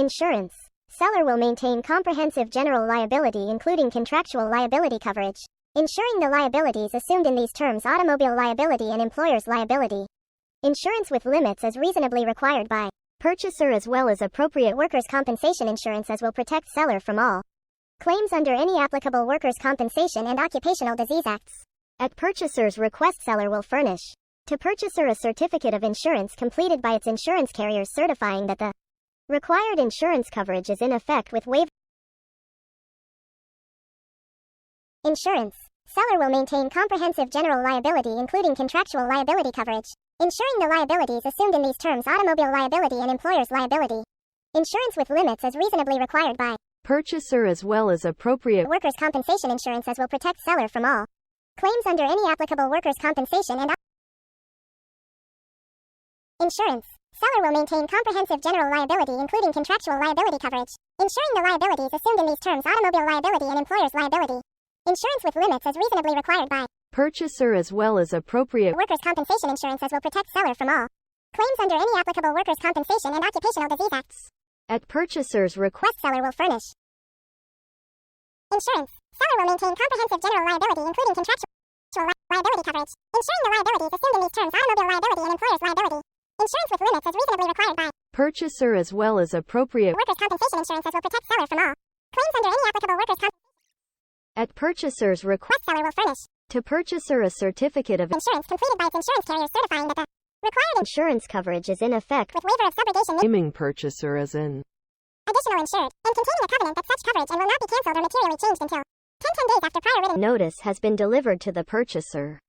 Insurance. Seller will maintain comprehensive general liability including contractual liability coverage, ensuring the liabilities assumed in these terms automobile liability and employer's liability. Insurance with limits as reasonably required by purchaser as well as appropriate workers' compensation insurance as will protect seller from all claims under any applicable workers' compensation and occupational disease acts. At purchaser's request, seller will furnish to purchaser a certificate of insurance completed by its insurance carriers certifying that the required insurance coverage is in effect with waiver. Insurance. Seller will maintain comprehensive general liability including contractual liability coverage, ensuring the liabilities assumed in these terms automobile liability and employer's liability. Insurance with limits as reasonably required by purchaser as well as appropriate workers' compensation insurance as will protect seller from all claims under any applicable workers' compensation and insurance. Seller will maintain comprehensive general liability including contractual liability coverage, ensuring the liabilities assumed in these terms automobile liability and employer's liability. Insurance with limits as reasonably required by purchaser as well as appropriate workers' compensation insurance as will protect seller from all claims under any applicable workers' compensation and occupational disease acts. At purchaser's request, seller will furnish insurance. Seller will maintain comprehensive general liability including contractual liability coverage, ensuring the liabilities assumed in these terms automobile liability and employer's liability. Insurance with limits as reasonably required by purchaser as well as appropriate workers' compensation insurance as will protect seller from all claims under any applicable workers' compensation. At purchaser's request, seller will furnish to purchaser a certificate of insurance completed by its insurance carrier certifying that the required insurance coverage is in effect with waiver of subrogation, naming purchaser as in additional insured, and containing a covenant that such coverage and will not be cancelled or materially changed until 10 days after prior written notice has been delivered to the purchaser.